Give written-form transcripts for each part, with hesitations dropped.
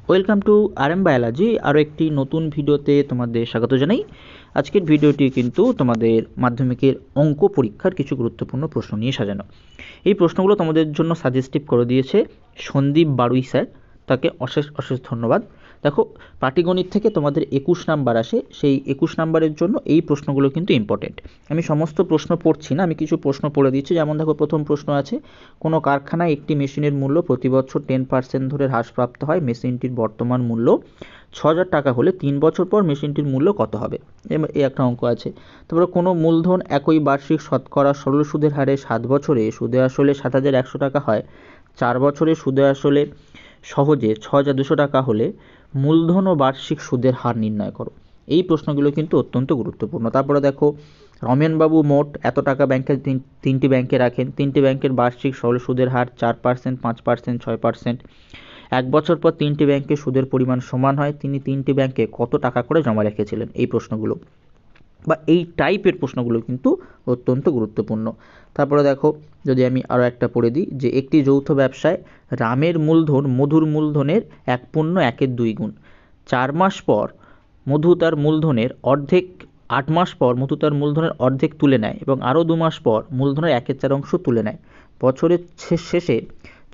Welcome to RM biology. আরও একটি নতুন ভিডিওতে তোমাদের স্বাগত জানাই। আজকের ভিডিওটি কিন্তু তোমাদের মাধ্যমিকের অঙ্ক পরীক্ষার কিছু গুরুত্বপূর্ণ প্রশ্ন নিয়ে সাজানো। এই প্রশ্নগুলো তোমাদের জন্য সাজেস্টিভ করে দিয়েছে সন্দীপ বাড়ুই স্যার, তাকে অশেষ অশেষ ধন্যবাদ। দেখো, পাটিগণিত থেকে তোমাদের 21 নাম্বার আসে, সেই 21 নাম্বারের জন্য এই প্রশ্নগুলো কিন্তু ইম্পর্টেন্ট। আমি সমস্ত প্রশ্ন পড়ছি না, আমি কিছু প্রশ্ন পড়ে দিচ্ছি। যেমন দেখো, প্রথম প্রশ্ন আছে, কোনো কারখানায় একটি মেশিনের মূল্য প্রতি বছর 10% ধরে হ্রাসপ্রাপ্ত হয়। মেশিনটির বর্তমান মূল্য 6,000 টাকা হলে 3 বছর পর মেশিনটির মূল্য কত হবে? এই একটা অঙ্ক আছে। তারপরে কোনো মূলধন একই বার্ষিক শতকরা সরল সুদের হারে 7 বছরে সুদে আসলে 7,100 টাকা হয়, 4 বছরে সুদে আসলে সহজে 6,200 টাকা হলে মূলধন ও বার্ষিক সুদের হার নির্ণয় করো। এই প্রশ্নগুলো কিন্তু অত্যন্ত গুরুত্বপূর্ণ। তারপরে দেখো, রমেনবাবু মোট এত টাকা ব্যাংকের তিনটি ব্যাংকে রাখেন। তিনটি ব্যাংকের বার্ষিক সরল সুদের হার 4%, 5%, 6%। 1 বছর পর তিনটি ব্যাংকে সুদের পরিমাণ সমান হয়। তিনি তিনটি ব্যাংকে কত টাকা করে জমা রেখেছিলেন? এই প্রশ্নগুলো বা এই টাইপের প্রশ্নগুলো কিন্তু অত্যন্ত গুরুত্বপূর্ণ। তারপরে দেখো, যদি আমি আরও একটা পড়ে দিই, যে একটি যৌথ ব্যবসায় রামের মূলধন মধুর মূলধনের 1/2 2 গুণ। 4 মাস পর মধু তার মূলধনের অর্ধেক 8 মাস পর মধু তার মূলধনের অর্ধেক তুলে নেয় এবং আরও 2 মাস পর মূলধনের 1/4 অংশ তুলে নেয়। বছরের শেষে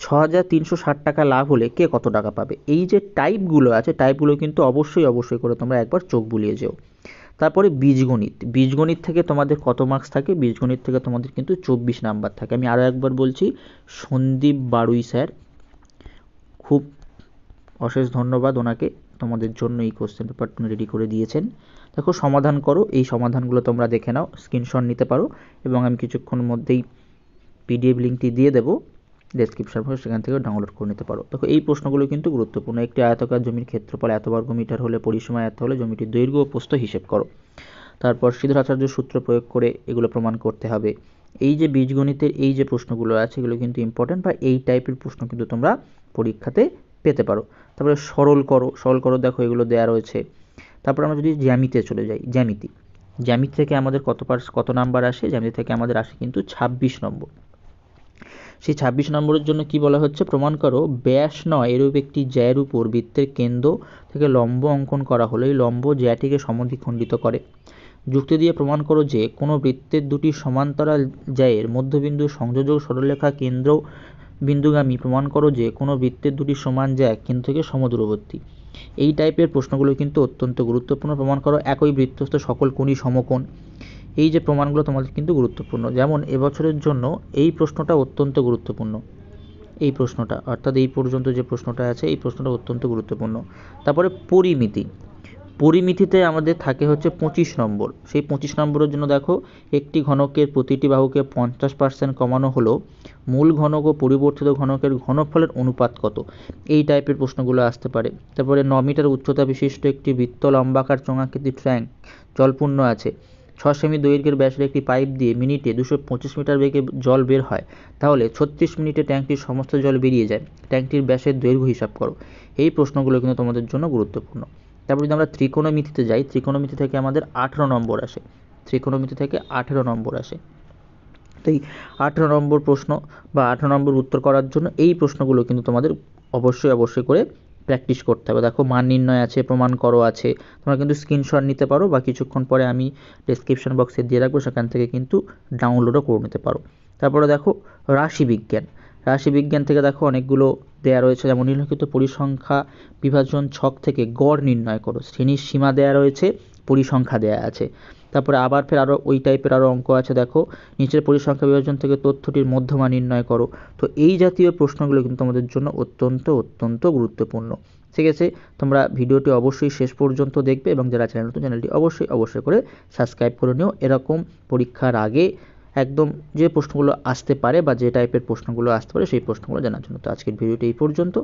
6,360 টাকা লাভ হলে কে কত টাকা পাবে? এই যে টাইপগুলো আছে, টাইপগুলো কিন্তু অবশ্যই করে তোমরা একবার চোখ বুলিয়ে যেও। তারপরে বীজগণিত। বীজগণিত থেকে তোমাদের কত মার্কস থাকে? বীজগণিত থেকে তোমাদের কিন্তু 24 নাম্বার থাকে। আমি আরও একবার বলছি, সন্দীপ বাড়ুই স্যার, খুব অশেষ ধন্যবাদ ওনাকে, তোমাদের জন্য এই কোশ্চেন পেপারটা রেডি করে দিয়েছেন। দেখো, সমাধান করো। এই সমাধানগুলো তোমরা দেখে নাও, স্ক্রিনশট নিতে পারো এবং আমি কিছুক্ষণের মধ্যেই PDF লিঙ্কটি দিয়ে দেবো ডেসক্রিপশন বক্সে, সেখান থেকে ডাউনলোড করে নিতে পারো। দেখো, এই প্রশ্নগুলো কিন্তু গুরুত্বপূর্ণ। একটি আয়তাকার জমির ক্ষেত্রফল এত বর্গমিটার হলে পরিসীমা এত হলে জমিটির দৈর্ঘ্য ও প্রস্থ হিসেব করো। তারপর শ্রীধর আচার্য সূত্র প্রয়োগ করে এগুলো প্রমাণ করতে হবে। এই যে বীজগণিতের এই যে প্রশ্নগুলো আছে, এগুলো কিন্তু ইম্পর্টেন্ট, বা এই টাইপের প্রশ্ন কিন্তু তোমরা পরীক্ষাতে পেতে পারো। তারপরে সরল করো, দেখো এগুলো দেওয়া রয়েছে। তারপর আমরা যদি জ্যামিতিতে চলে যাই, জ্যামিতি থেকে আমাদের কত নাম্বার আসে? জ্যামিতি থেকে আমাদের আসে কিন্তু 26 নম্বর। সেই 26 নম্বরের জন্য কি বলা হচ্ছে? প্রমাণ করো ব্যাস নয় এরূপ একটি জ্যায়ের উপর বৃত্তের কেন্দ্র থেকে লম্ব অঙ্কন করা হলে এই লম্ব জ্যাটিকে সমদ্বিখণ্ডিত করে। যুক্তি দিয়ে প্রমাণ করো যে কোনো বৃত্তের দুটি সমান্তরাল জ্যায়ের মধ্যবিন্দু সংযোজক সরলরেখা কেন্দ্র বিন্দুগামী। প্রমাণ করো যে কোনো বৃত্তের দুটি সমান জ্যা কেন্দ্র থেকে সমদূরবর্তী। এই টাইপের প্রশ্নগুলো কিন্তু অত্যন্ত গুরুত্বপূর্ণ। প্রমাণ করো একই বৃত্তস্থ সকল কোণই সমকোণ। এই যে প্রমাণগুলো তোমাদের কিন্তু গুরুত্বপূর্ণ। যেমন এবছরের জন্য এই প্রশ্নটা অত্যন্ত গুরুত্বপূর্ণ, এই প্রশ্নটা, অর্থাৎ এই পর্যন্ত যে প্রশ্নটা আছে এই প্রশ্নটা অত্যন্ত গুরুত্বপূর্ণ। তারপরে পরিমিতিতে আমাদের থাকে হচ্ছে 25 নম্বর। সেই 25 নম্বরের জন্য দেখো, একটি ঘনকের প্রতিটি বাহুকে 50% কমানো হলো মূল ঘনক ও পরিবর্তিত ঘনকের ঘনফলের অনুপাত কত? এই টাইপের প্রশ্নগুলো আসতে পারে। তারপরে 9 মিটার উচ্চতা বিশিষ্ট একটি বৃত্ত লম্বাকার চোঙাকৃতি ট্যাঙ্ক জলপূর্ণ আছে। 6 সেমি দৈর্ঘ্যের ব্যাসের একটি পাইপ দিয়ে মিনিটে 225 মিটার বেগে জল বের হয়, তাহলে 36 মিনিটে ট্যাঙ্কটির সমস্ত জল বেরিয়ে যায়। ট্যাঙ্কটির ব্যাসের দৈর্ঘ্য হিসাব করো। এই প্রশ্নগুলো কিন্তু তোমাদের জন্য গুরুত্বপূর্ণ। তারপর যদি আমরা ত্রিকোণমিতিতে যাই, ত্রিকোণমিতি থেকে আমাদের 18 নম্বর আসে। তো এই 18 নম্বর প্রশ্ন বা 18 নম্বর উত্তর করার জন্য এই প্রশ্নগুলো কিন্তু তোমাদের অবশ্যই করে প্র্যাকটিস করতে হবে। দেখো, মান নির্ণয় আছে, প্রমাণ করো আছে, তোমরা কিন্তু স্ক্রিনশট নিতে পারো বা কিছুক্ষণ পরে আমি ডেসক্রিপশন বক্সে দিয়ে রাখবো, সেখান থেকে কিন্তু ডাউনলোডও করে নিতে পারো। তারপরে দেখো, রাশিবিজ্ঞান থেকে দেখো অনেকগুলো দেয়া রয়েছে। যেমন নিম্নলিখিত পরিসংখ্যা বিভাজন ছক থেকে গড় নির্ণয় করো। শ্রেণীর সীমা দেয়া রয়েছে, পরিসংখ্যা দেয়া আছে। তারপরে আবার ফের আরও ওই টাইপের আরও অঙ্ক আছে। দেখো, নিচের পরিসংখ্যা বিভাজন থেকে তথ্যটির মধ্যমা নির্ণয় করো। তো এই জাতীয় প্রশ্নগুলো কিন্তু আমাদের জন্য অত্যন্ত গুরুত্বপূর্ণ। ঠিক আছে, তোমরা ভিডিওটি অবশ্যই শেষ পর্যন্ত দেখবে এবং যারা চ্যানেলটি অবশ্যই করে সাবস্ক্রাইব করে নিও। এরকম পরীক্ষার আগে একদম যে প্রশ্নগুলো আসতে পারে বা যে টাইপের প্রশ্নগুলো আসতে পারে সেই প্রশ্নগুলো জানার জন্য। তো আজকের ভিডিওটি এই পর্যন্ত।